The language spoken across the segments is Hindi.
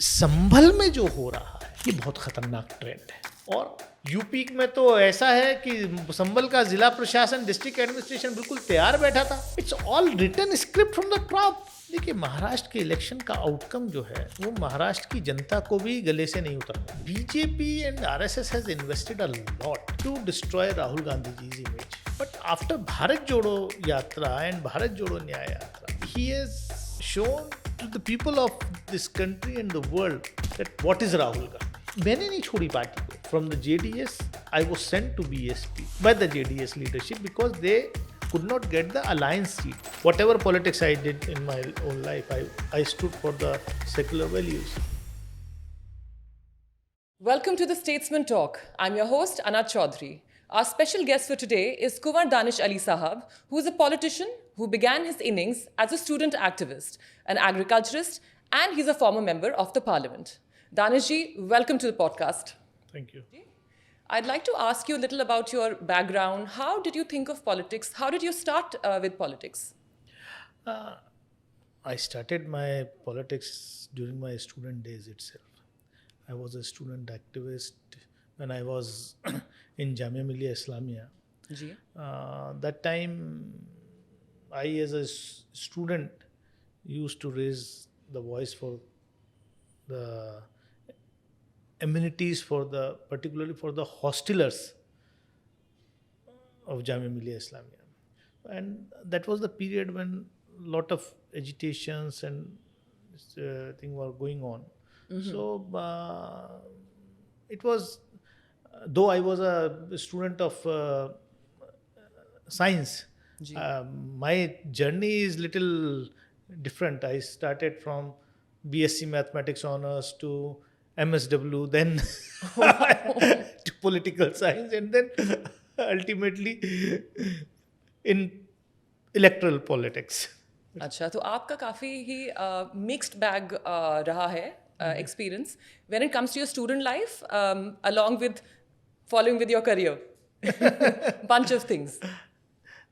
संभल में जो हो रहा है ये बहुत खतरनाक ट्रेंड है। और यूपी में तो ऐसा है कि संभल का जिला प्रशासन, डिस्ट्रिक्ट एडमिनिस्ट्रेशन बिल्कुल तैयार बैठा था। It's all written script from the top. देखिए, महाराष्ट्र के इलेक्शन का आउटकम जो है वो महाराष्ट्र की जनता को भी गले से नहीं उतरता। BJP and RSS has invested a lot to destroy Rahul Gandhi ji's image, but after Bharat Jodo Yatra and Bharat Jodo Nyay Yatra, he has shown to the people of this country and the world that what is Rahul Gandhi. मैंने नहीं छोड़ी पार्टी को. From the JDS, I was sent to BSP by the JDS leadership because they could not get the alliance seat. Whatever politics I did in my own life, I stood for the secular values. Welcome to the Statesman Talk. I'm your host, Anat Chaudhary. Our special guest for today is Kunwar Danish Ali Sahab, who is a politician who began his innings as a student activist, an agriculturist, and he's a former member of the parliament. Danish ji, welcome to the podcast. Thank you. I'd like to ask you a little about your background. How did you think of politics? How did you start with politics? I started my politics during my student days itself. I was a student activist when I was in Jamia Millia Islamia. Ji. That time, I as a student used to raise the voice for the amenities for the, particularly for the hostelers of Jamia Millia Islamia. And that was the period when lot of agitations and things were going on. So it was, though I was a student of science, my journey is little different. I started from BSc Mathematics Honours to MSW, then to political science, and then ultimately in electoral politics. अच्छा, तो आपका काफ़ी ही मिक्स्ड बैग रहा है experience when it comes to your student life along with following with your career. Bunch of things.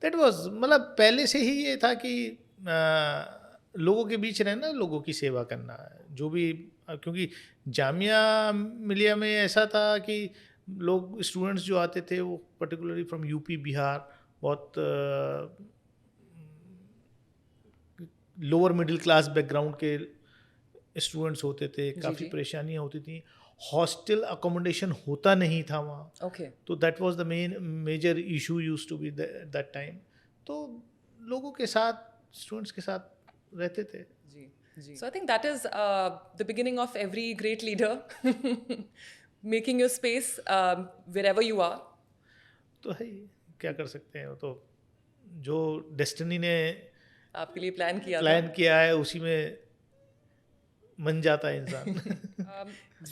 That was, मतलब पहले से ही ये था कि लोगों के बीच रहना, लोगों की सेवा करना, जो भी, क्योंकि जामिया मिलिया में ऐसा था कि लोग, स्टूडेंट्स जो आते थे वो पर्टिकुलरली फ्रॉम यूपी, बिहार, बहुत लोअर मिडिल क्लास बैकग्राउंड के स्टूडेंट्स होते थे. काफ़ी परेशानियाँ होती थी. हॉस्टल अकोमोडेशन होता नहीं था वहाँ. Okay. तो that was the major issue used to be that time. तो लोगों के साथ, स्टूडेंट्स के साथ रहते थे. जी. So I think that is the beginning of every great leader, making your space wherever you are. तो है ही, क्या कर सकते हैं, वो तो जो डेस्टिनी ने आपके लिए प्लान किया है उसी में मन जाता है इंसान.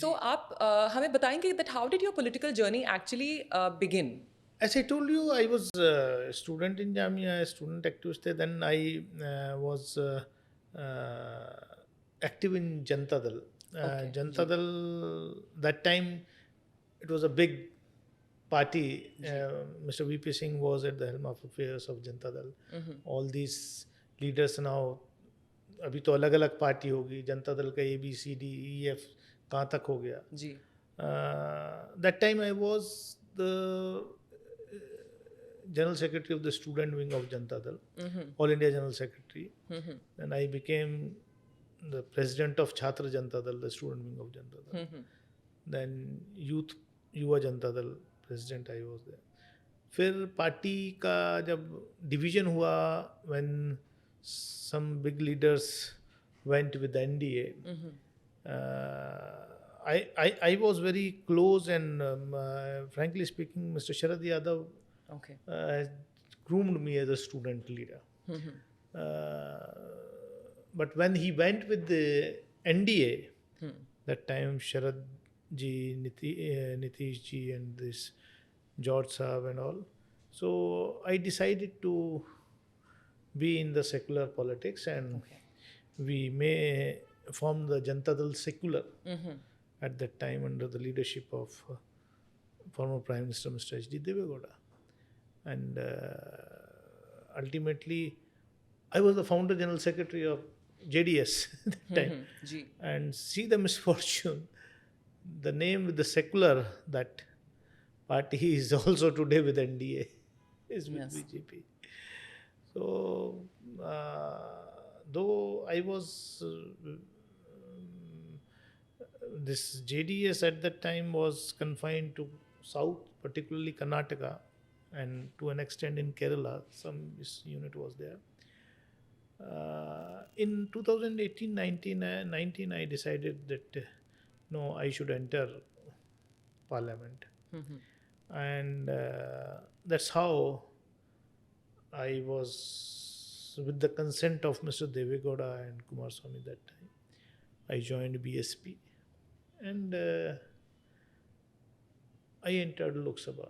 So आप हमें बताएंगे that how did your political journey actually begin? As I told you, I was a student in Jamia, a student activist there. Then I was active in Janata Dal. Janata Dal, that time, it was a big party. Mr. VP Singh was at the helm of affairs of Janata Dal. All these leaders now, अभी तो अलग अलग पार्टी होगी. जनता दल का ABCDEF कहाँ तक हो गया. जी. That time I was the General Secretary of the Student Wing of Janata Dal, All India General Secretary. Then I became the President of Chhatra Janata Dal, the Student Wing of Janata Dal. Then Yuva Janata Dal President I was there. फिर पार्टी का जब डिवीजन हुआ, when some big leaders went with the NDA, I was very close, and frankly speaking, Mr. Sharad Yadav groomed me as a student leader. But when he went with the NDA, that time Sharad ji, Nitish ji, and this George Saab and all, so I decided to be in the secular politics, and we may form the Janata Dal Secular at that time under the leadership of former Prime Minister Mr. H.D. Devegowda. And ultimately, I was the founder General Secretary of JDS that time, Ji. and see the misfortune. The name with the secular, that party is also today with NDA, is with Yes. BJP. So, though I was this JDS at that time was confined to South, particularly Karnataka, and to an extent in Kerala, some unit was there. In 2018-19, I decided that no, I should enter parliament, and that's how I was, with the consent of Mr. Devegowda and Kumaraswamy that time, I joined BSP, and I entered Lok Sabha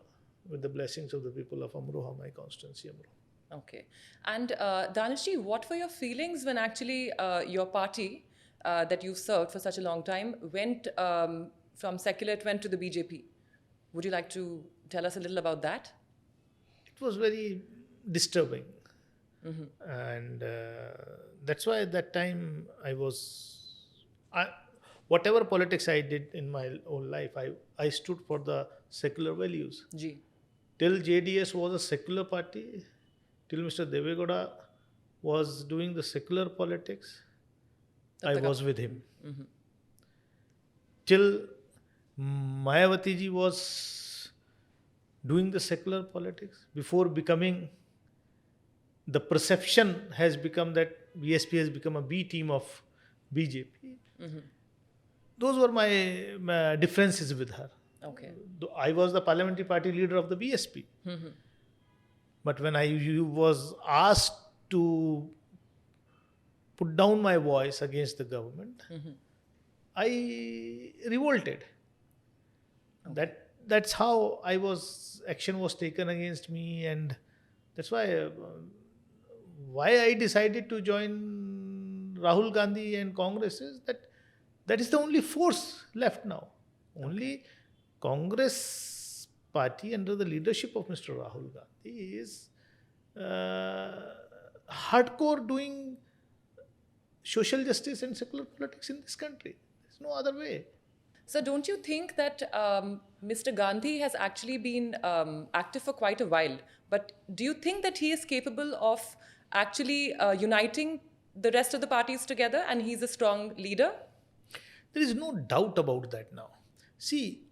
with the blessings of the people of Amroha, my constituency Amroha. Okay. And Danishji, what were your feelings when actually your party that you served for such a long time went from secular, it went to the BJP? Would you like to tell us a little about that? It was very disturbing. And that's why at that time whatever politics I did in my whole life, I stood for the secular values. Ji. Till JDS was a secular party, till Mr. Devegowda was doing the secular politics, I was with him. Till Mayawati ji was doing the secular politics, before becoming, the perception has become that BSP has become a B team of BJP. Those were my differences with her. Okay. I was the parliamentary party leader of the BSP. But when I was asked to put down my voice against the government, I revolted. That's how action was taken against me, and that's why I decided to join Rahul Gandhi and Congress is that is the only force left now. Only Congress party under the leadership of Mr. Rahul Gandhi is hardcore doing social justice and secular politics in this country. There's no other way. So don't you think that Mr. Gandhi has actually been active for quite a while, but do you think that he is capable of actually uniting the rest of the parties together, and he's a strong leader? There is no doubt about that now. See,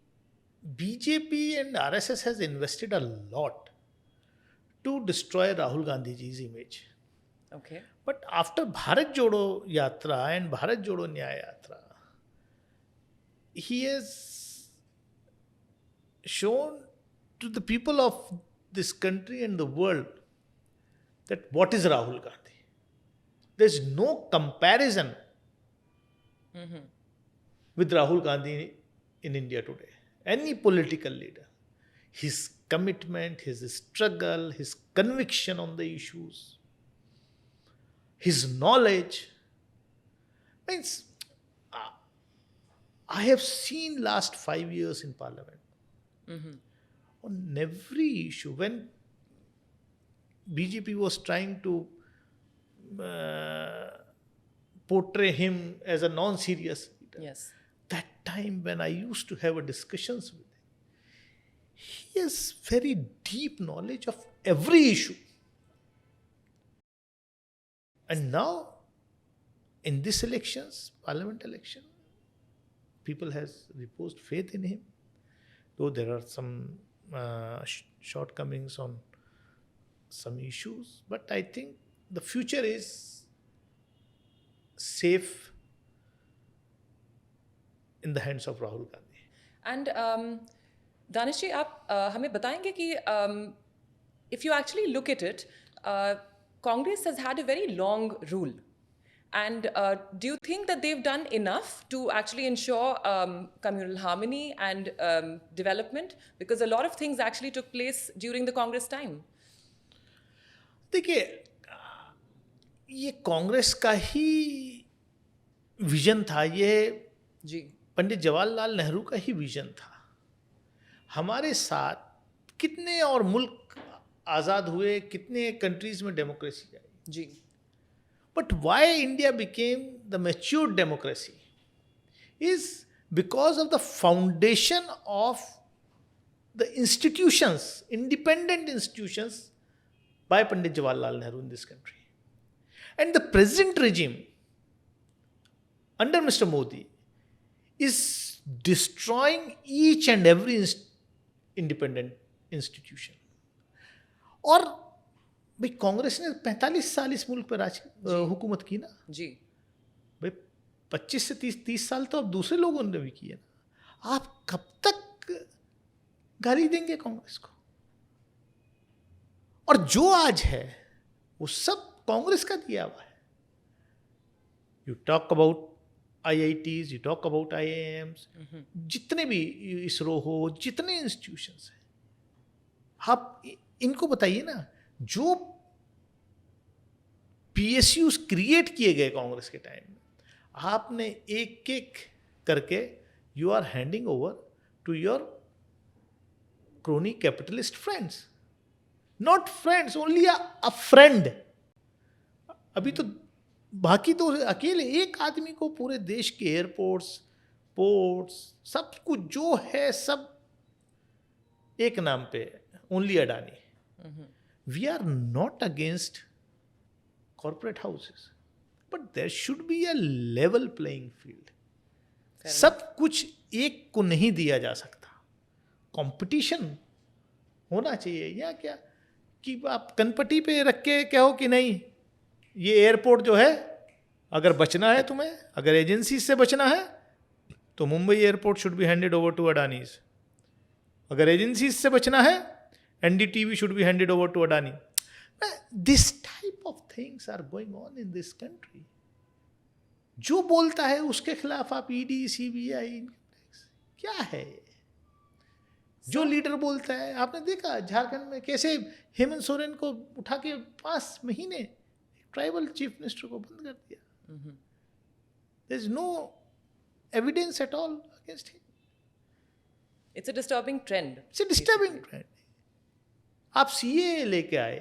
BJP and RSS has invested a lot to destroy Rahul Gandhi ji's image. Okay. But after Bharat Jodo Yatra and Bharat Jodo Nyaya Yatra, he has shown to the people of this country and the world that what is Rahul Gandhi. There's no comparison with Rahul Gandhi in India today. Any political leader, his commitment, his struggle, his conviction on the issues, his knowledge, means I have seen last 5 years in parliament, on every issue, when BJP was trying to portray him as a non-serious leader. Yes. That time when I used to have discussions with him, he has very deep knowledge of every issue. And now, in this elections, parliament election, people has reposed faith in him. Though there are some shortcomings on some issues, but I think the future is safe in the hands of Rahul Gandhi. And Danish ji, आप हमें बताएंगे कि if you actually look at it, Congress has had a very long rule. And do you think that they've done enough to actually ensure communal harmony and development? Because a lot of things actually took place during the Congress time. देखिए, ये कांग्रेस का ही विजन था, ये जी. पंडित जवाहरलाल नेहरू का ही विजन था. हमारे साथ कितने और मुल्क आज़ाद हुए, कितने कंट्रीज में डेमोक्रेसी आई. जी. But why India became the mature democracy is because of the foundation of the institutions, independent institutions by Pandit Jawaharlal Nehru in this country. And the present regime under Mr. Modi is destroying each and every independent institution. और भाई कांग्रेस ने 45 साल इस मुल्क पर हुकूमत की ना जी भाई, 25 से 30 साल तो अब दूसरे लोगों ने भी किए ना। आप कब तक गाली देंगे कांग्रेस को? और जो आज है वो सब कांग्रेस का दिया हुआ है। You talk about IITs, you talk about IIMs, जितने भी इसरो हो, जितने इंस्टीट्यूशंस हैं, आप इनको बताइए ना, जो PSUs क्रिएट किए गए कांग्रेस के टाइम में, आपने एक एक करके you are handing over to your crony capitalist friends, not friends, only a friend. अभी तो बाकी तो अकेले एक आदमी को पूरे देश के एयरपोर्ट्स, पोर्ट्स, सब कुछ जो है सब एक नाम पे, only Adani. We are not against corporate houses, but there should be a level playing field. सब कुछ एक को नहीं दिया जा सकता, कंपटीशन होना चाहिए। या क्या कि आप कनपट्टी पे रख के कहो कि नहीं, ये एयरपोर्ट जो है, अगर बचना है तुम्हें, अगर एजेंसी से बचना है तो Mumbai airport should be handed over to Adanis. अगर एजेंसी से बचना है, NDTV should be handed over to Adani. This type of things are going on in this country. जो बोलता है उसके खिलाफ आप ED, CBI, क्या है? जो लीडर बोलता है, आपने देखा झारखंड में कैसे हेमंत सोरेन को उठा के 5 महीने ट्राइबल चीफ मिनिस्टर को बंद कर दिया। There is no evidence at all against him. It's a disturbing trend. It's a disturbing trend. आप CAA लेके आए,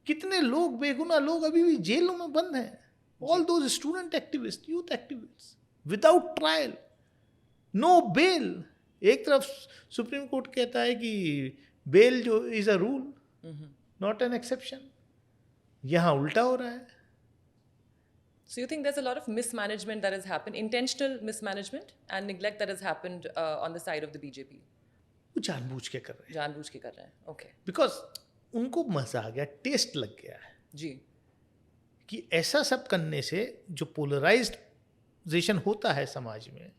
कितने लोग, बेगुनाह लोग अभी भी जेलों में बंद हैं। All those student activists, youth activists, without trial, no bail. एक तरफ सुप्रीम कोर्ट कहता है कि बेल जो is a rule, not an exception, यहाँ उल्टा हो रहा है। So you think there's a lot of mismanagement that has happened, intentional mismanagement and neglect that has happened on the side of the BJP? वो जानबूझ के कर रहे हैं, जानबूझ के कर रहे हैं, ओके। बिकॉज उनको मजा आ गया, टेस्ट लग गया है जी, कि ऐसा सब करने से जो पोलराइजेशन होता है समाज में,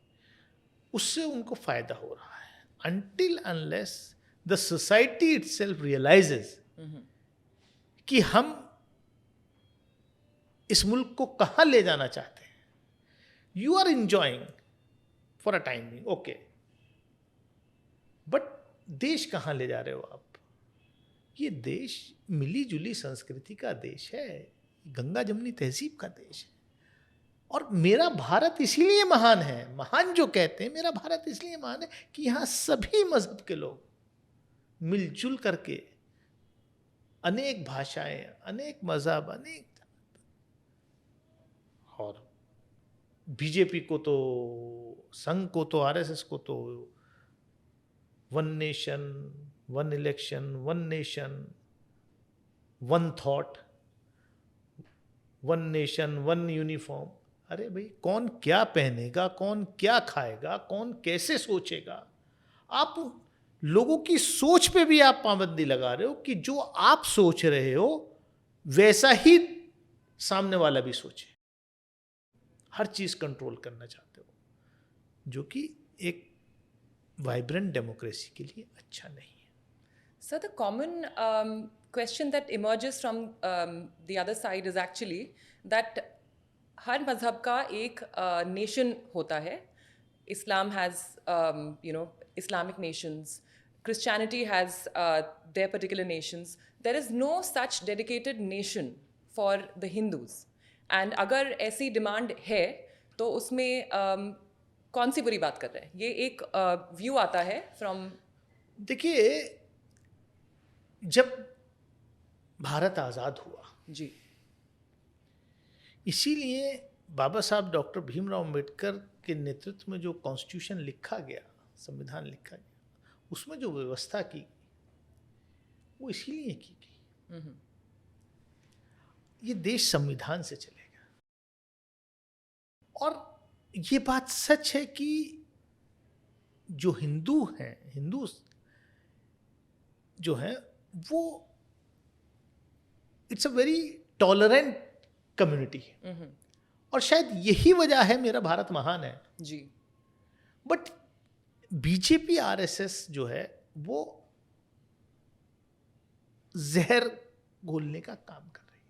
उससे उनको फायदा हो रहा है। Until unless the society itself realises कि हम इस मुल्क को कहाँ ले जाना चाहते हैं। You are enjoying for a time, okay, but देश कहाँ ले जा रहे हो आप? ये देश मिली जुली संस्कृति का देश है, गंगा जमुनी तहजीब का देश है। और मेरा भारत इसीलिए महान है, महान जो कहते हैं, मेरा भारत इसलिए महान है कि यहाँ सभी मजहब के लोग मिलजुल करके, अनेक भाषाएं, अनेक मजहब, अनेक, और बीजेपी को तो, संघ को तो, RSS को तो one nation, one election, one nation, one thought, one nation, one uniform. अरे भाई, कौन क्या पहनेगा, कौन क्या खाएगा, कौन कैसे सोचेगा? आप लोगों की सोच पे भी आप पाबंदी लगा रहे हो कि जो आप सोच रहे हो वैसा ही सामने वाला भी सोचे। हर चीज कंट्रोल करना चाहते हो, जो कि एक वाइब्रेंट डेमोक्रेसी के लिए अच्छा नहीं है। So the common question that emerges from the other side is actually that हर मजहब का एक नेशन होता है। Islam has Islamic nations, Christianity has their particular nations. There is no such dedicated nation for the Hindus. And अगर ऐसी डिमांड है तो उसमें कौन सी बुरी बात कर रहे हैं? ये एक व्यू आता है फ्रॉम, देखिए, जब भारत आज़ाद हुआ जी, इसीलिए बाबा साहब डॉक्टर भीमराव अम्बेडकर के नेतृत्व में जो कॉन्स्टिट्यूशन लिखा गया, संविधान लिखा गया, उसमें जो व्यवस्था की वो इसीलिए की गई। ये देश संविधान से चलेगा। और ये बात सच है कि जो हिंदू हैं, हिंदू जो है वो it's a very tolerant community, और शायद यही वजह है मेरा भारत महान है जी। बट बीजेपी आरएसएस जो है वो जहर घोलने का काम कर रही है।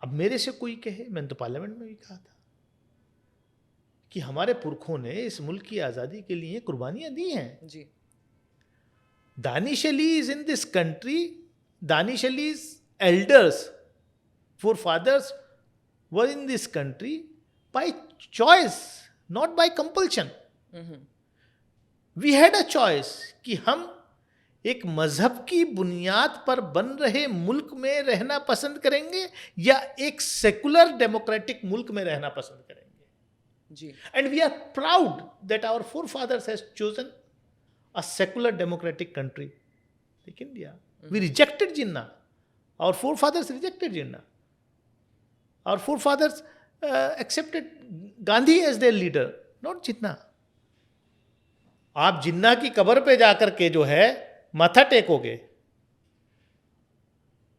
अब मेरे से कोई कहे, मैंने तो पार्लियामेंट में भी कहा था कि हमारे पुरखों ने इस मुल्क की आजादी के लिए कुर्बानियां दी हैं जी। Danish Ali is in this country, Danish Ali's elders, forefathers were in this country by choice, not by compulsion. We had a choice कि हम एक मजहब की बुनियाद पर बन रहे मुल्क में रहना पसंद करेंगे या एक सेकुलर डेमोक्रेटिक मुल्क में रहना पसंद करेंगे जी। And we are proud that our forefathers has chosen a secular democratic country like India. We rejected Jinnah. Our forefathers rejected Jinnah. Our forefathers accepted Gandhi as their leader, not Jinnah. आप जिन्ना की कब्र पे जाकर के जो है माथा टेकोगे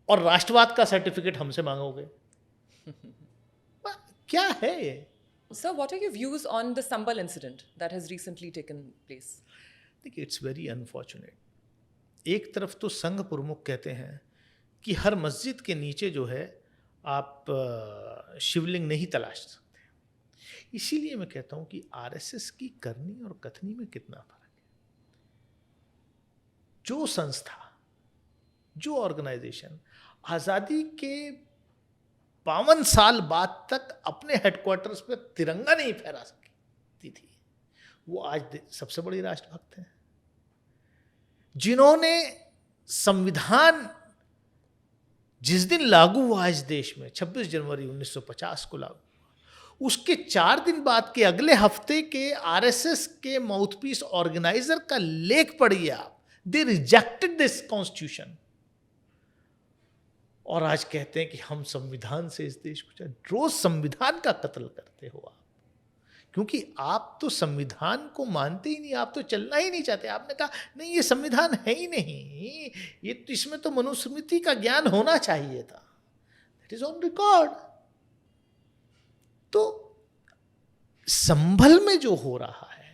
और राष्ट्रवाद का सर्टिफिकेट हमसे मांगोगे, क्या है ये? Sir, what are your views on the Sambal incident that has recently taken place? देखिए, इट्स वेरी अनफॉर्चुनेट। एक तरफ तो संघ प्रमुख कहते हैं कि हर मस्जिद के नीचे जो है आप शिवलिंग नहीं तलाश सकते। इसीलिए मैं कहता हूं कि आरएसएस की करनी और कथनी में कितना फर्क है। जो संस्था, जो ऑर्गेनाइजेशन आज़ादी के 52 साल बाद तक अपने हेडक्वार्टर्स पे तिरंगा नहीं फहरा सकती थी, वो आज सबसे बड़ी राष्ट्रभक्त हैं। जिन्होंने संविधान जिस दिन लागू हुआ इस देश में 26 जनवरी 1950 को लागू हुआ, उसके 4 दिन बाद के अगले हफ्ते के आरएसएस के माउथपीस ऑर्गेनाइजर का लेख पढ़िए आप, दे रिजेक्टेड दिस कॉन्स्टिट्यूशन। और आज कहते हैं कि हम संविधान से इस देश को, रोज संविधान का कत्ल करते हो आप, क्योंकि आप तो संविधान को मानते ही नहीं, आप तो चलना ही नहीं चाहते। आपने कहा नहीं, ये संविधान है ही नहीं, ये तो, इसमें तो मनुस्मृति का ज्ञान होना चाहिए था। That is on record. तो संभल में जो हो रहा है,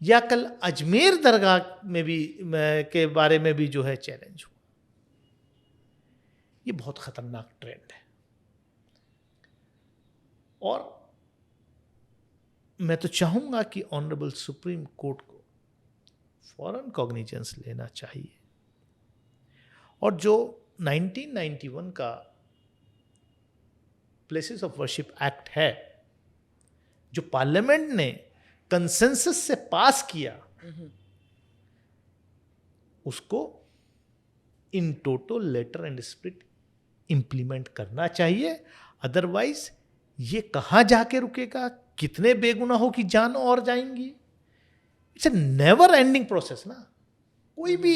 या कल अजमेर दरगाह में भी के बारे में भी जो है चैलेंज हुआ, ये बहुत खतरनाक ट्रेंड है। और मैं तो चाहूंगा कि ऑनरेबल सुप्रीम कोर्ट को फॉरन कॉग्निजेंस लेना चाहिए, और जो 1991 का प्लेसेस ऑफ वर्शिप एक्ट है, जो पार्लियामेंट ने कंसेंसस से पास किया, उसको इन टोटो लेटर एंड स्पिरिट इंप्लीमेंट करना चाहिए। अदरवाइज ये कहां जाके रुकेगा, कितने बेगुनाहों की जान और जाएंगी। It's a never ending process ना। कोई भी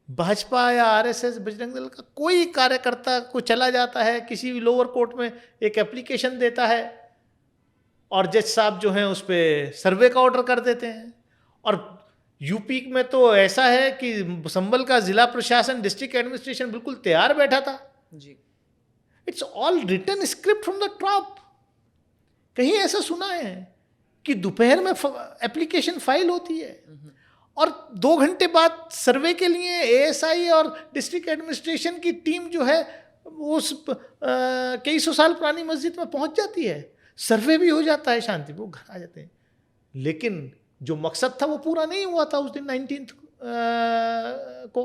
भाजपा या आरएसएस, बजरंग दल का कोई कार्यकर्ता को चला जाता है, किसी भी लोअर कोर्ट में एक एप्लीकेशन देता है, और जज साहब जो हैं उस पर सर्वे का ऑर्डर कर देते हैं। और यूपी में तो ऐसा है कि संभल का जिला प्रशासन, डिस्ट्रिक्ट एडमिनिस्ट्रेशन बिल्कुल तैयार बैठा था जी। It's all written script from the top. कहीं ऐसा सुना है कि दोपहर में एप्लीकेशन फाइल होती है और 2 घंटे बाद सर्वे के लिए एएसआई और डिस्ट्रिक्ट एडमिनिस्ट्रेशन की टीम जो है उस कई सौ साल पुरानी मस्जिद में पहुंच जाती है, सर्वे भी हो जाता है, शांति वो घर आ जाते हैं। लेकिन जो मकसद था वो पूरा नहीं हुआ था उस दिन 19 को।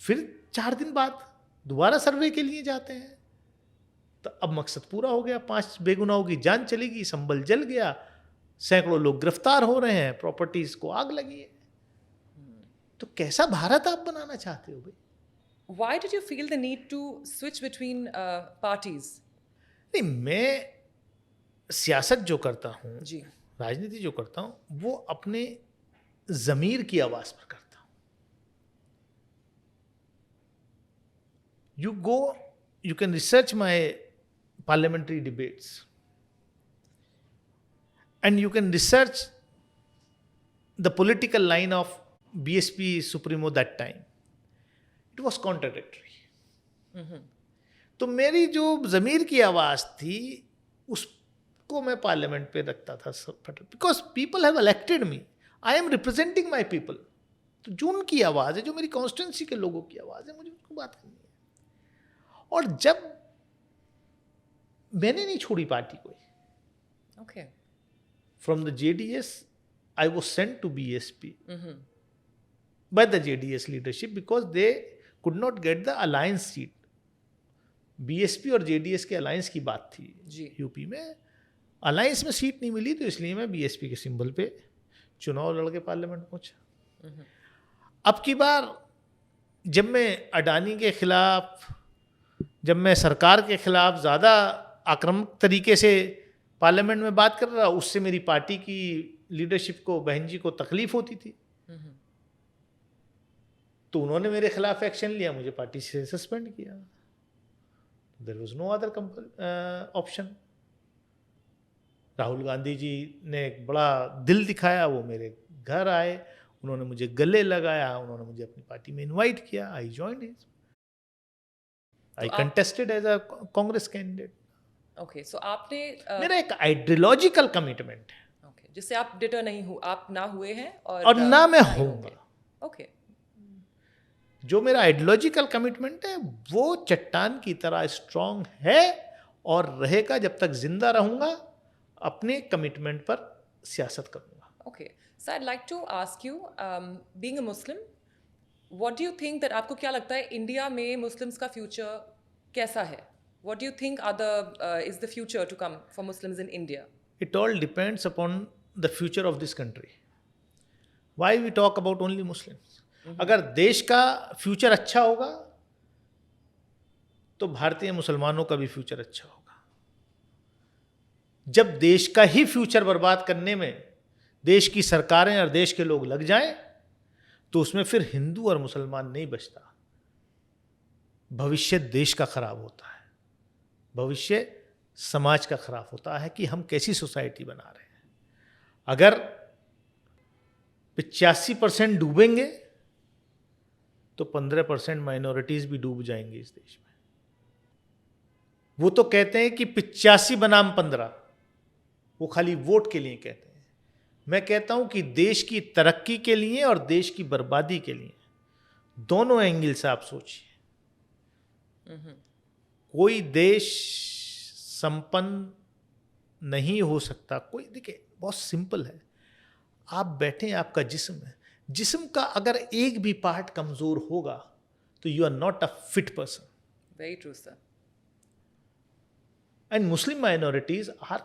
फिर 4 दिन बाद दोबारा सर्वे के लिए जाते हैं, तो अब मकसद पूरा हो गया, 5 बेगुनाहों की जान चलेगी, संभल जल गया, सैकड़ों लोग गिरफ्तार हो रहे हैं, प्रॉपर्टीज को आग लगी है। तो कैसा भारत आप बनाना चाहते हो भाई? Why did you feel the need to switch between parties? नहीं, मैं सियासत जो करता हूँ, जी. राजनीति जो करता हूँ, वो अपने ज़मीर की आवाज़ पर करता हूँ. You can research my parliamentary debates and you can research the political line of BSP Supremo that time. It was contradictory. तो मेरी जो ज़मीर की आवाज़ थी उसको मैं पार्लियामेंट पे रखता था, because people have elected me, I am representing my people. तो जो उनकी आवाज़ है, जो मेरी कॉन्स्टिट्यूंसी के लोगों की आवाज़ है, मुझे उनको बात करनी है. और जब मैंने नहीं छोड़ी पार्टी कोई, Okay. From the JDS I was sent to BSP by the JDS leadership because they could not get the alliance seat. BSP और JDS के अलायंस की बात थी जी. यूपी में. अलायंस में सीट नहीं मिली, तो इसलिए मैं BSP के सिंबल पे चुनाव लड़के पार्लियामेंट पहुंचा. अब की बार जब मैं अडानी के खिलाफ, जब मैं सरकार के खिलाफ ज़्यादा आक्रामक तरीके से पार्लियामेंट में बात कर रहा, उससे मेरी पार्टी की लीडरशिप को, बहन जी को तकलीफ होती थी. तो उन्होंने मेरे खिलाफ एक्शन लिया, मुझे पार्टी से सस्पेंड किया. There was no other option. Rahul Gandhi ji ने एक बड़ा दिल दिखाया, वो मेरे घर आए, उन्होंने मुझे गले लगाया, उन्होंने मुझे अपनी पार्टी में इनवाइट किया. I joined his, I contested as a Congress candidate. Okay, so आपने मेरा एक आइडियोलॉजिकल कमिटमेंट है, ओके, जिससे आप डिटर नहीं हुए, आप ना हुए हैं और ना मैं होऊंगा. ओके. जो मेरा आइडियोलॉजिकल कमिटमेंट है वो चट्टान की तरह स्ट्रांग है और रहेगा जब तक जिंदा रहूंगा. अपने कमिटमेंट पर सियासत करूंगा. Okay, so I like to ask you, being a Muslim, what do you think that, आपको क्या लगता है इंडिया में मुस्लिम्स का फ्यूचर कैसा है? What do you think is the future to come for Muslims in India? It all depends upon the future of this country. Why we talk about only Muslims? अगर देश का फ्यूचर अच्छा होगा तो भारतीय मुसलमानों का भी फ्यूचर अच्छा होगा. जब देश का ही फ्यूचर बर्बाद करने में देश की सरकारें और देश के लोग लग जाएं, तो उसमें फिर हिंदू और मुसलमान नहीं बचता. भविष्य देश का खराब होता है, भविष्य समाज का खराब होता है कि हम कैसी सोसाइटी बना रहे हैं. अगर 85% डूबेंगे तो 15% माइनॉरिटीज भी डूब जाएंगे इस देश में. वो तो कहते हैं कि 85 बनाम 15, वो खाली वोट के लिए कहते हैं. मैं कहता हूं कि देश की तरक्की के लिए और देश की बर्बादी के लिए दोनों एंगल से आप सोचिए. कोई देश संपन्न नहीं हो सकता. कोई, देखिए बहुत सिंपल है. आप बैठे, आपका जिस्म है, जिस्म का अगर एक भी पार्ट कमजोर होगा तो you are not a fit person. Very true sir. And Muslim minorities are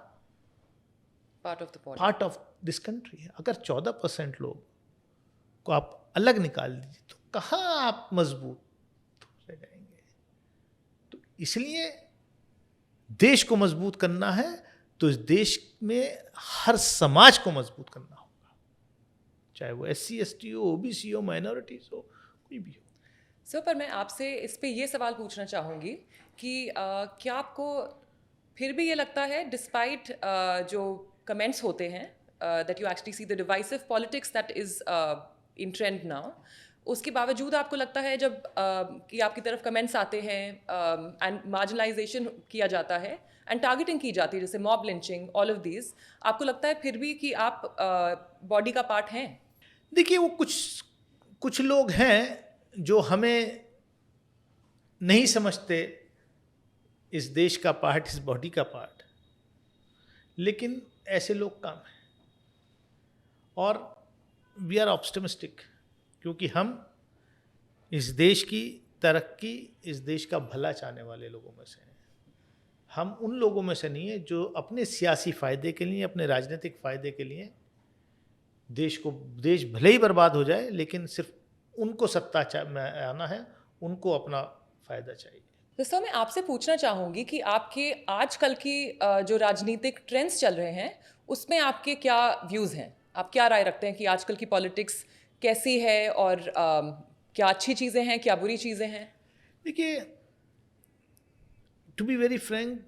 part of this country. अगर 14% लोग को आप अलग निकाल दीजिए तो कहाँ आप मजबूत रह जाएंगे. तो इसलिए देश को मजबूत करना है तो इस देश में हर समाज को मजबूत करना होगा, चाहे वो SC ST हो, OBC हो, माइनॉरिटीज हो, कोई भी हो. सर, पर मैं आपसे इस पे ये सवाल पूछना चाहूँगी कि क्या आपको फिर भी ये लगता है, डिस्पाइट जो कमेंट्स होते हैं, that you actually see the divisive politics that is in trend now, उसके बावजूद आपको लगता है जब कि आपकी तरफ कमेंट्स आते हैं एंड मार्जिनलाइजेशन किया जाता है एंड टारगेटिंग की जाती है, जैसे mob lynching, all of these, आपको लगता है फिर भी कि आप बॉडी का पार्ट हैं? देखिए, वो कुछ लोग हैं जो हमें नहीं समझते इस देश का पार्ट, इस बॉडी का पार्ट, लेकिन ऐसे लोग कम हैं. और वी आर ऑप्टिमिस्टिक, क्योंकि हम इस देश की तरक्की, इस देश का भला चाहने वाले लोगों में से हैं. हम उन लोगों में से नहीं है जो अपने सियासी फ़ायदे के लिए, अपने राजनीतिक फ़ायदे के लिए देश भले ही बर्बाद हो जाए लेकिन सिर्फ उनको सत्ता में आना है उनको अपना फ़ायदा चाहिए। दोस्तों मैं आपसे पूछना चाहूँगी कि आपके आजकल की जो राजनीतिक ट्रेंड्स चल रहे हैं उसमें आपके क्या व्यूज़ हैं? आप क्या राय रखते हैं कि आजकल की पॉलिटिक्स कैसी है और क्या अच्छी चीज़ें हैं, क्या बुरी चीज़ें हैं? देखिए, टू बी वेरी फ्रैंक,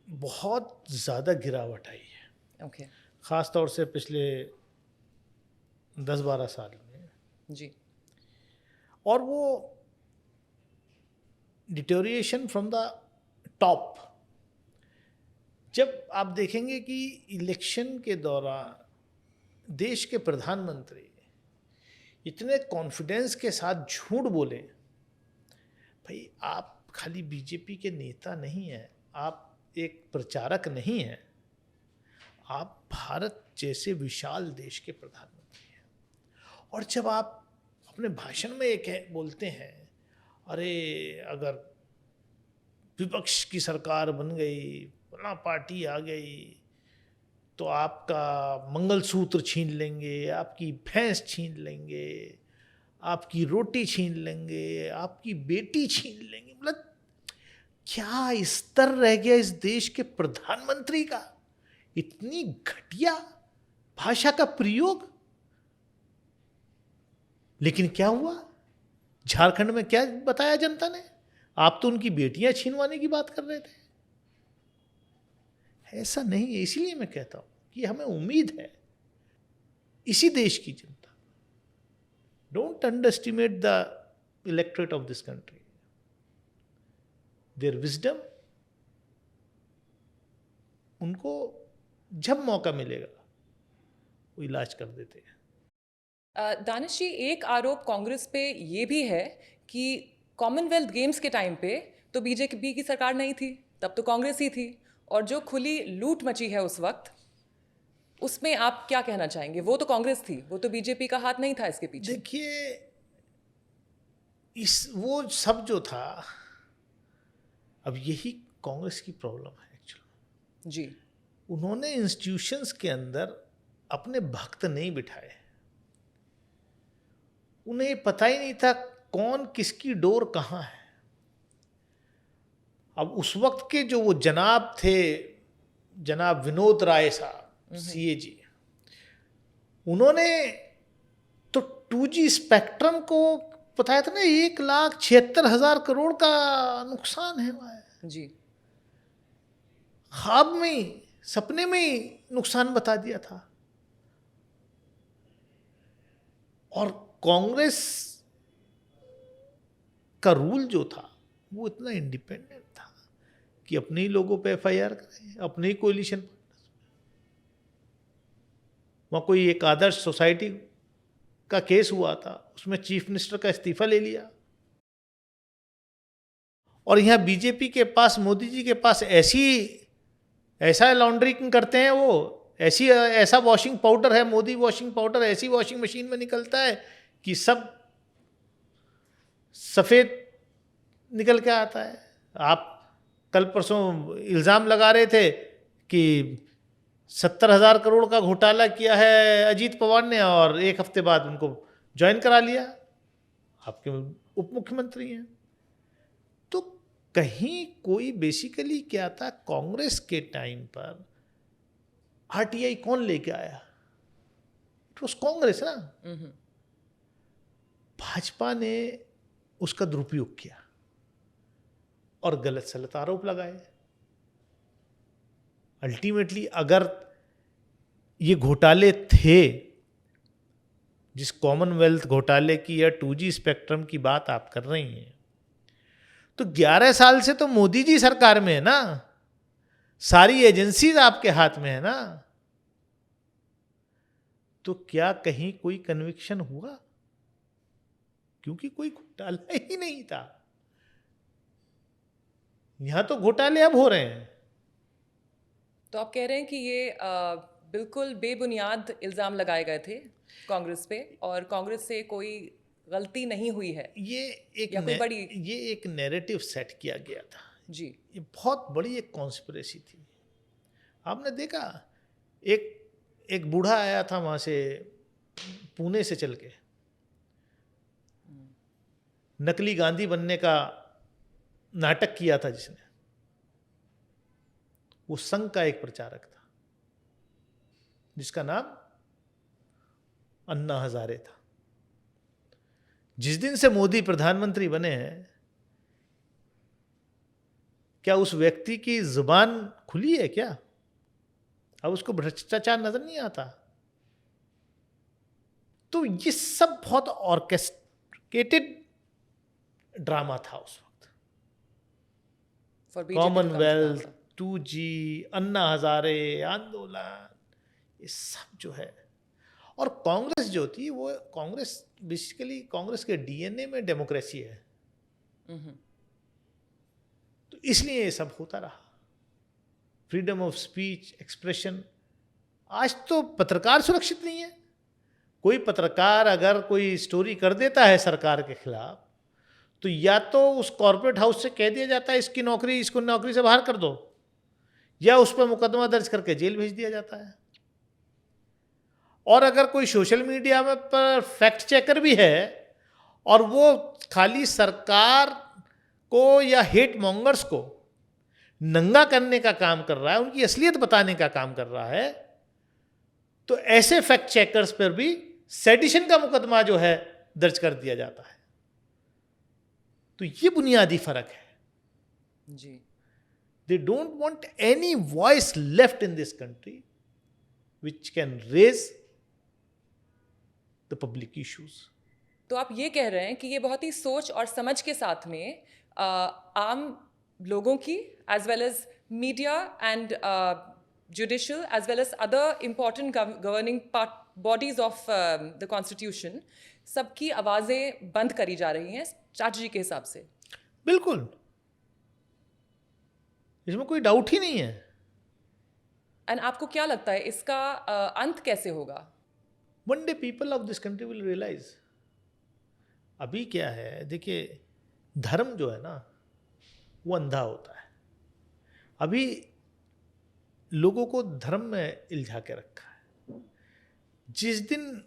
बहुत ज़्यादा गिरावट आई है, ओके, ख़ास तौर से पिछले 10-12 साल में। जी, और वो डिटोरिएशन फ्रॉम द टॉप। जब आप देखेंगे कि इलेक्शन के दौरान देश के प्रधानमंत्री इतने कॉन्फिडेंस के साथ झूठ बोले, भाई आप खाली बीजेपी के नेता नहीं हैं, आप एक प्रचारक नहीं हैं, आप भारत जैसे विशाल देश के प्रधानमंत्री हैं। और जब आप अपने भाषण में एक बोलते हैं, अरे अगर विपक्ष की सरकार बन गई, फलां पार्टी आ गई, तो आपका मंगलसूत्र छीन लेंगे, आपकी भैंस छीन लेंगे, आपकी रोटी छीन लेंगे, आपकी बेटी छीन लेंगे। मतलब क्या स्तर रह गया इस देश के प्रधानमंत्री का? इतनी घटिया भाषा का प्रयोग। लेकिन क्या हुआ? झारखंड में क्या बताया जनता ने? आप तो उनकी बेटियां छीनवाने की बात कर रहे थे। ऐसा नहीं है। इसीलिए मैं कहता हूं कि हमें उम्मीद है इसी देश की जनता। Don't under estimate the electorate of this country, there wisdom. उनको जब मौका मिलेगा वो इलाज कर देते हैं। दानिश जी, एक आरोप कांग्रेस पे ये भी है कि कॉमनवेल्थ गेम्स के टाइम पे तो बीजेपी की सरकार नहीं थी, तब तो कांग्रेस ही थी, और जो खुली लूट मची है उस वक्त, उसमें आप क्या कहना चाहेंगे? वो तो कांग्रेस थी, वो तो बीजेपी का हाथ नहीं था इसके पीछे। देखिए, इस वो सब जो था, अब यही कांग्रेस की प्रॉब्लम है एक्चुअली। जी, उन्होंने इंस्टीट्यूशंस के अंदर अपने भक्त नहीं बिठाए। उन्हें पता ही नहीं था कौन किसकी डोर कहाँ है। अब उस वक्त के जो वो जनाब थे, जनाब विनोद राय साहब, सीए जी, उन्होंने तो 2G स्पेक्ट्रम को बताया था ना, 1,76,000 करोड़ का नुकसान है वहाँ। जी, ख्वाब में ही, सपने में ही नुकसान बता दिया था। और कांग्रेस का रूल जो था वो इतना इंडिपेंडेंट था कि अपने ही लोगों पे FIR करें, अपने ही कोलिशन। वहाँ कोई एक आदर्श सोसाइटी का केस हुआ था, उसमें चीफ मिनिस्टर का इस्तीफा ले लिया। और यहाँ बीजेपी के पास, मोदी जी के पास ऐसा लॉन्ड्रिंग करते हैं वो, ऐसा वॉशिंग पाउडर है, मोदी वॉशिंग पाउडर, ऐसी वॉशिंग मशीन में निकलता है कि सब सफ़ेद निकल के आता है। आप कल परसों इल्ज़ाम लगा रहे थे कि 70,000 करोड़ का घोटाला किया है अजीत पवार ने, और एक हफ्ते बाद उनको ज्वाइन करा लिया। आपके उप मुख्यमंत्री हैं। तो कहीं कोई बेसिकली क्या था, कांग्रेस के टाइम पर RTI कौन लेके आया? इट वॉज कांग्रेस ना। भाजपा ने उसका दुरुपयोग किया और गलत सलत आरोप लगाए। अल्टीमेटली अगर ये घोटाले थे, जिस कॉमनवेल्थ घोटाले की या 2G स्पेक्ट्रम की बात आप कर रही हैं, तो 11 साल से तो मोदी जी सरकार में है ना, सारी एजेंसीज आपके हाथ में है ना। तो क्या कहीं कोई कन्विक्शन हुआ? क्योंकि कोई घोटाला ही नहीं था। यहां तो घोटाले अब हो रहे हैं। तो आप कह रहे हैं कि ये बिल्कुल बेबुनियाद इल्ज़ाम लगाए गए थे कांग्रेस पे, और कांग्रेस से कोई गलती नहीं हुई है, ये या कोई बड़ी। ये एक नैरेटिव सेट किया गया था। जी, ये बहुत बड़ी एक कॉन्स्पिरेसी थी। आपने देखा, एक बूढ़ा आया था वहां से, पुणे से चल के, नकली गांधी बनने का नाटक किया था जिसने, वो संघ का एक प्रचारक था जिसका नाम अन्ना हजारे था। जिस दिन से मोदी प्रधानमंत्री बने हैं, क्या उस व्यक्ति की जुबान खुली है क्या? अब उसको भ्रष्टाचार नजर नहीं आता? तो ये सब बहुत ऑर्केस्ट्रेटेड ड्रामा था उस वक्त। For BJP to come to Commonwealth, power. 2G, Anna Hazare आंदोलन, ये सब जो है। और कांग्रेस जो थी, वो कांग्रेस बेसिकली, कांग्रेस के डीएनए में डेमोक्रेसी है, तो इसलिए ये सब होता रहा। Freedom of speech, expression. आज तो पत्रकार सुरक्षित नहीं है। कोई पत्रकार अगर कोई स्टोरी कर देता है सरकार के खिलाफ, तो या तो उस कॉर्पोरेट हाउस से कह दिया जाता है इसको नौकरी से बाहर कर दो, या उस पर मुकदमा दर्ज करके जेल भेज दिया जाता है। और अगर कोई सोशल मीडिया में पर फैक्ट चेकर भी है और वो खाली सरकार को या हेट मॉन्गर्स को नंगा करने का काम कर रहा है, उनकी असलियत बताने का काम कर रहा है, तो ऐसे फैक्ट चेकर्स पर भी सेडिशन का मुकदमा जो है दर्ज कर दिया जाता है। तो ये बुनियादी फर्क है जी। They don't want any voice left in this country which can raise the public issues. तो आप ये कह रहे हैं कि ये बहुत ही सोच और समझ के साथ में आम लोगों की as well as media and judicial as well as other important governing bodies of the constitution, सबकी आवाज़ें बंद करी जा रही हैं चाचा जी के हिसाब से। बिल्कुल, इसमें कोई डाउट ही नहीं है। एंड आपको क्या लगता है इसका अंत कैसे होगा? One day people of this country will realise. अभी क्या है, देखिए, धर्म जो है ना, वो अंधा होता है। अभी लोगों को धर्म में इल्झा के रखा है। जिस दिन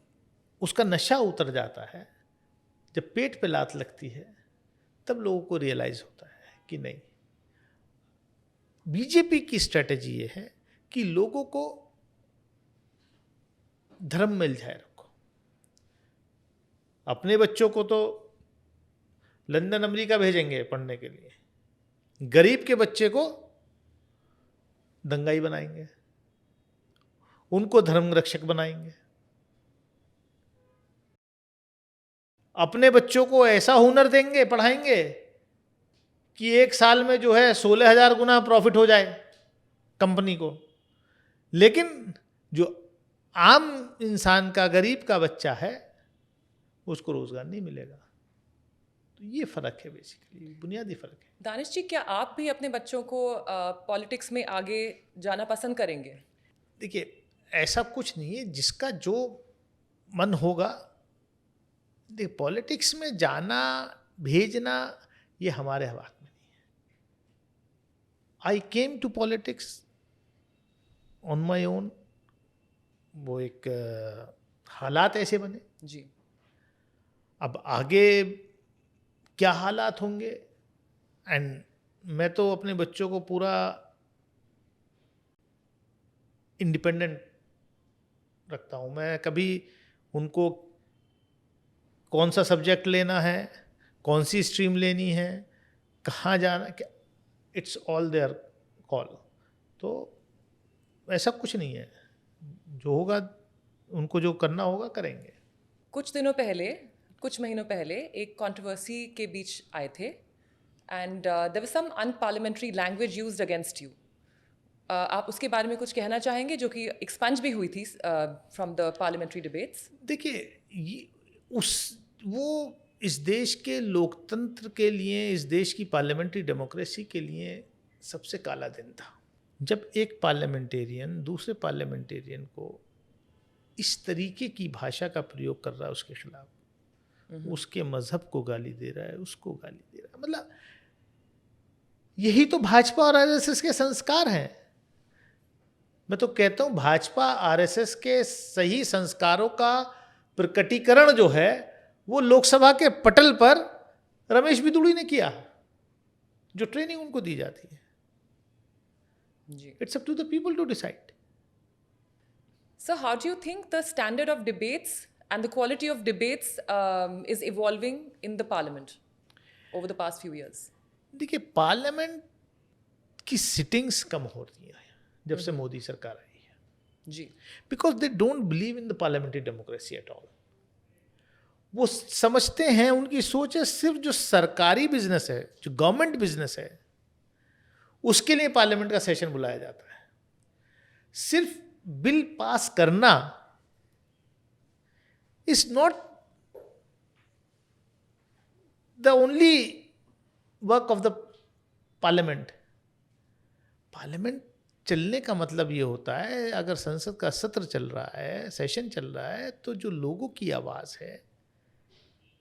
उसका नशा उतर जाता है, जब पेट पे लात लगती है, तब लोगों को रियलाइज होता है कि नहीं। बीजेपी की स्ट्रेटेजी ये है कि लोगों को धर्म में इल्झाए रखो। अपने बच्चों को तो लंदन अमेरिका भेजेंगे पढ़ने के लिए, गरीब के बच्चे को दंगाई बनाएंगे, उनको धर्म रक्षक बनाएंगे। अपने बच्चों को ऐसा हुनर देंगे, पढ़ाएंगे कि एक साल में जो है 16,000 गुना प्रॉफिट हो जाए कंपनी को। लेकिन जो आम इंसान का, गरीब का बच्चा है, उसको रोजगार नहीं मिलेगा। तो ये फर्क है, बेसिकली बुनियादी फर्क है। दानिश जी, क्या आप भी अपने बच्चों को पॉलिटिक्स में आगे जाना पसंद करेंगे? देखिए, ऐसा कुछ नहीं है, जिसका जो मन होगा। देखिए, पॉलिटिक्स में जाना भेजना ये हमारे हाथ में नहीं है। I came to politics on my own. वो एक हालात ऐसे बने जी। अब आगे क्या हालात होंगे, एंड मैं तो अपने बच्चों को पूरा इंडिपेंडेंट रखता हूँ। मैं कभी उनको कौन सा सब्जेक्ट लेना है, कौन सी स्ट्रीम लेनी है, कहाँ जाना, इट्स ऑल देयर कॉल। तो ऐसा कुछ नहीं है, जो होगा उनको जो करना होगा करेंगे। कुछ महीनों पहले एक कंट्रोवर्सी के बीच आए थे and there was some unparliamentary language used against you. आप उसके बारे में कुछ कहना चाहेंगे, जो कि एक्सपंज भी हुई थी फ्रॉम द पार्लियामेंट्री डिबेट्स? देखिए, वो इस देश के लोकतंत्र के लिए, इस देश की पार्लियामेंट्री डेमोक्रेसी के लिए सबसे काला दिन था, जब एक पार्लियामेंटेरियन दूसरे पार्लियामेंटेरियन को इस तरीके की भाषा का प्रयोग कर रहा है, उसके खिलाफ, उसके मजहब को गाली दे रहा है, उसको गाली दे रहा है। मतलब यही तो भाजपा और आरएसएस के संस्कार हैं। मैं तो कहता हूं, भाजपा आरएसएस के सही संस्कारों का प्रकटीकरण जो है, वो लोकसभा के पटल पर रमेश बिदुड़ी ने किया, जो ट्रेनिंग उनको दी जाती है. जी. It's up to the people to decide. So, how do you think the standard of debates and the quality of debates is evolving in the parliament over the past few years? देखिए, पार्लियामेंट की सिटिंग्स कम हो रही हैं जब से मोदी सरकार आई है. जी. Because they don't believe in the parliamentary democracy at all. वो समझते हैं, उनकी सोच है सिर्फ जो सरकारी बिजनेस है, जो गवर्नमेंट बिजनेस है, उसके लिए पार्लियामेंट का सेशन बुलाया जाता है. सिर्फ बिल पास करना is not the only work of the parliament. Parliament चलने का मतलब ये होता है, अगर संसद का सत्र चल रहा है, सेशन चल रहा है, तो जो लोगों की आवाज़ है,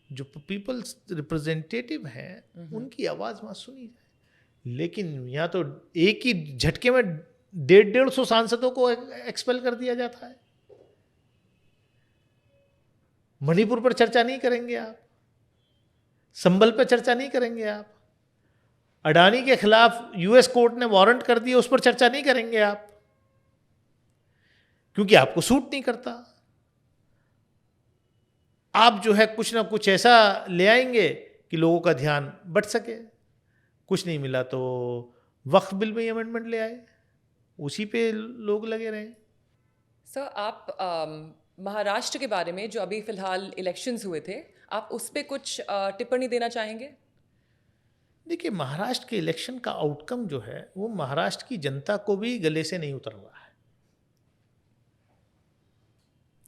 जो पीपल्स रिप्रेजेंटेटिव हैं, उनकी आवाज़ वहाँ सुनी जाए. लेकिन यहाँ तो एक ही झटके में 150 सांसदों को एक्सपेल कर दिया जाता है. मणिपुर पर चर्चा नहीं करेंगे आप, संबल पर चर्चा नहीं करेंगे आप, अडानी के खिलाफ यूएस कोर्ट ने वारंट कर दिया, उस पर चर्चा नहीं करेंगे आप, क्योंकि आपको सूट नहीं करता. आप जो है कुछ ना कुछ ऐसा ले आएंगे कि लोगों का ध्यान बट सके. कुछ नहीं मिला तो वक्फ बिल में अमेंडमेंट ले आए, उसी पे लोग लगे रहे. सर, आप महाराष्ट्र के बारे में जो अभी फिलहाल इलेक्शंस हुए थे, आप उस पर कुछ टिप्पणी देना चाहेंगे? देखिए, महाराष्ट्र के इलेक्शन का आउटकम जो है वो महाराष्ट्र की जनता को भी गले से नहीं उतर रहा है.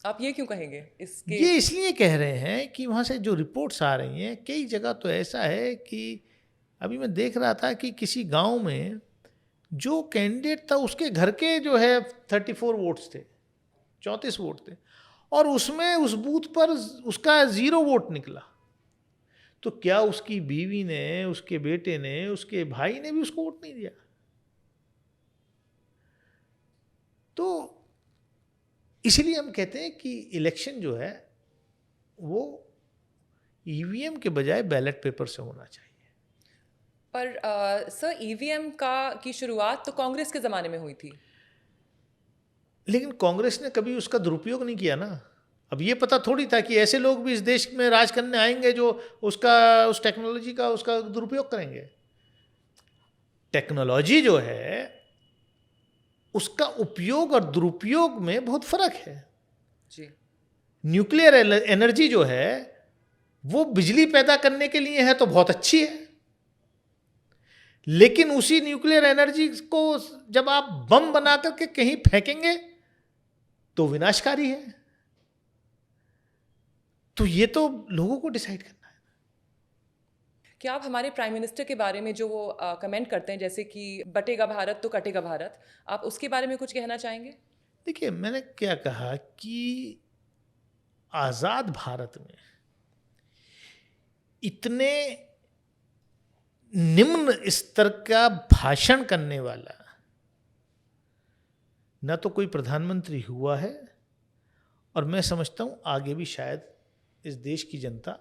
आप ये क्यों कहेंगे? इसके ये इसलिए कह रहे हैं कि वहाँ से जो रिपोर्ट्स आ रही हैं, कई जगह तो ऐसा है कि अभी मैं देख रहा था कि किसी गांव में जो कैंडिडेट था, उसके घर के जो है 34 वोट्स थे, 34 वोट थे, और उसमें उस बूथ पर उसका 0 वोट निकला. तो क्या उसकी बीवी ने, उसके बेटे ने, उसके भाई ने भी उसको वोट नहीं दिया? तो इसलिए हम कहते हैं कि इलेक्शन जो है वो ईवीएम के बजाय बैलेट पेपर से होना चाहिए. पर सर, ईवीएम की शुरुआत तो कांग्रेस के ज़माने में हुई थी. लेकिन कांग्रेस ने कभी उसका दुरुपयोग नहीं किया ना. अब ये पता थोड़ी था कि ऐसे लोग भी इस देश में राज करने आएंगे जो उस टेक्नोलॉजी का उसका दुरुपयोग करेंगे. टेक्नोलॉजी जो है उसका उपयोग और दुरुपयोग में बहुत फर्क है. जी. न्यूक्लियर एनर्जी जो है वो बिजली पैदा करने के लिए है तो बहुत अच्छी है, लेकिन उसी न्यूक्लियर एनर्जी को जब आप बम बना करके कहीं फेंकेंगे तो विनाशकारी है. तो ये तो लोगों को डिसाइड करना है. क्या आप हमारे प्राइम मिनिस्टर के बारे में जो वो कमेंट करते हैं, जैसे कि बटेगा भारत तो कटेगा भारत, आप उसके बारे में कुछ कहना चाहेंगे? देखिए, मैंने क्या कहा कि आज़ाद भारत में इतने निम्न स्तर का भाषण करने वाला न तो कोई प्रधानमंत्री हुआ है, और मैं समझता हूं आगे भी शायद इस देश की जनता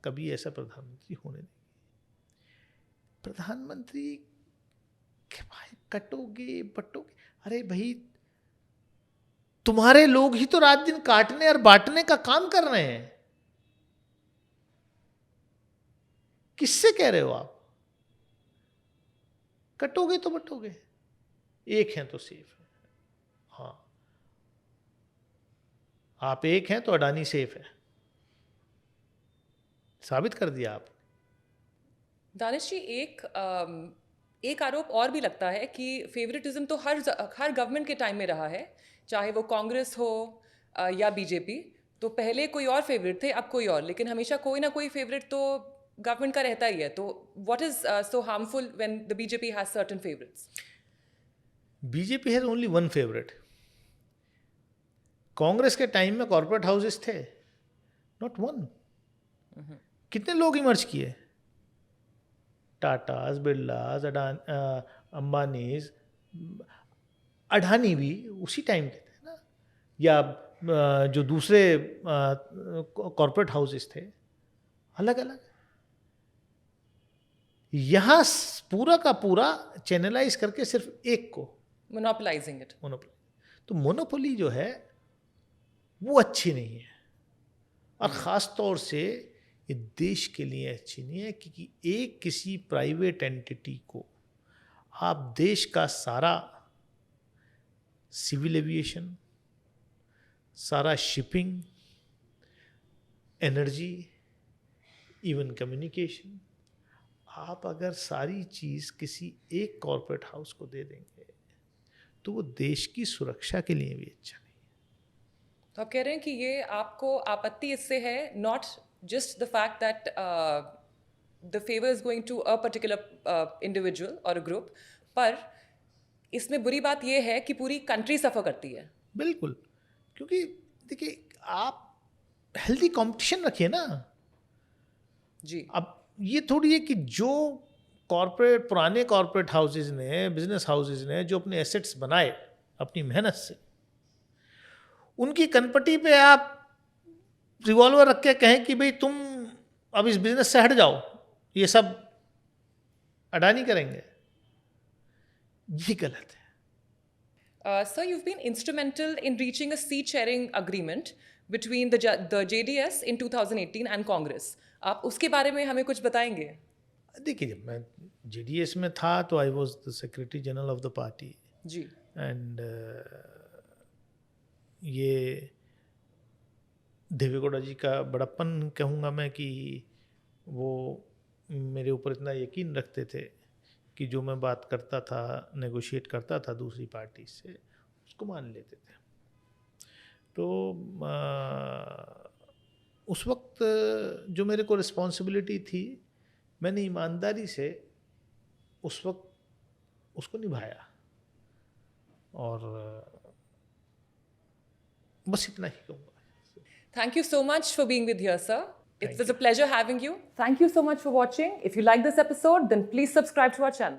कभी ऐसा प्रधानमंत्री होने देगी. प्रधानमंत्री के भाई कटोगे बटोगे, अरे भाई तुम्हारे लोग ही तो रात दिन काटने और बांटने का काम कर रहे हैं. किससे कह रहे हो आप? कटोगे तो बटोगे, एक हैं तो सेफ है. हाँ, आप एक हैं तो अडानी सेफ है, साबित कर दिया आप. दानिश जी, एक आरोप और भी लगता है कि फेवरेटिज्म तो हर गवर्नमेंट के टाइम में रहा है, चाहे वो कांग्रेस हो या बीजेपी. तो पहले कोई और फेवरेट थे, अब कोई और, लेकिन हमेशा कोई ना कोई फेवरेट तो गवर्नमेंट का रहता ही है. तो what is so harmful when the BJP has certain favourites? BJP has only one favourite. Congress के टाइम में कॉर्पोरेट हाउसेस थे, नॉट वन. कितने लोग इमर्ज किए? टाटाज, बिरलाज, अंबानीज, अडानी भी उसी टाइम के थे ना, या जो दूसरे कॉर्पोरेट हाउसेस थे, अलग अलग. यहाँ पूरा का पूरा चैनलाइज करके सिर्फ एक को Monopolizing it. मोनोपोली, तो मोनोपोली जो है वो अच्छी नहीं है, और ख़ास तौर से ये देश के लिए अच्छी नहीं है, क्योंकि एक किसी प्राइवेट एंटिटी को आप देश का सारा सिविल एविएशन, सारा शिपिंग, एनर्जी, इवन कम्युनिकेशन, आप अगर सारी चीज़ किसी एक कॉरपोरेट हाउस को दे देंगे तो वो देश की सुरक्षा के लिए भी अच्छा नहीं है। तो आप कह रहे हैं कि ये आपको आपत्ति इससे है, not just the fact that the favour is going to a particular individual और अ ग्रुप, पर इसमें बुरी बात ये है कि पूरी कंट्री सफ़र करती है। बिल्कुल, क्योंकि देखिए आप हेल्दी कंपटीशन रखिए ना। जी। अब ये थोड़ी है कि जो कॉरपोरेट, पुराने कॉरपोरेट हाउसेज ने, बिजनेस हाउसेज ने जो अपने एसेट्स बनाए अपनी मेहनत से, उनकी कनपटी पे आप रिवॉल्वर रख के कहें कि भाई तुम अब इस बिजनेस से हट जाओ, ये सब अडानी करेंगे, ये गलत है। Sir, you've been instrumental in reaching a seat-sharing agreement between the JDS in 2018 and Congress. आप उसके बारे में हमें कुछ बताएंगे? देखिए, जब मैं JDS में था तो I was the secretary general of the party जी। एंड ये देवेगौड़ा जी का बड़प्पन कहूँगा मैं कि वो मेरे ऊपर इतना यकीन रखते थे कि जो मैं बात करता था, नेगोशिएट करता था दूसरी पार्टी से, उसको मान लेते थे। तो उस वक्त जो मेरे को रिस्पॉन्सिबिलिटी थी, मैंने ईमानदारी से उस वक्त उसको निभाया, और बस इतना ही कहूँगा। Thank you so much for being with here, sir. It was a pleasure having you. Thank you so much for watching. If you like this episode, then please subscribe to our channel.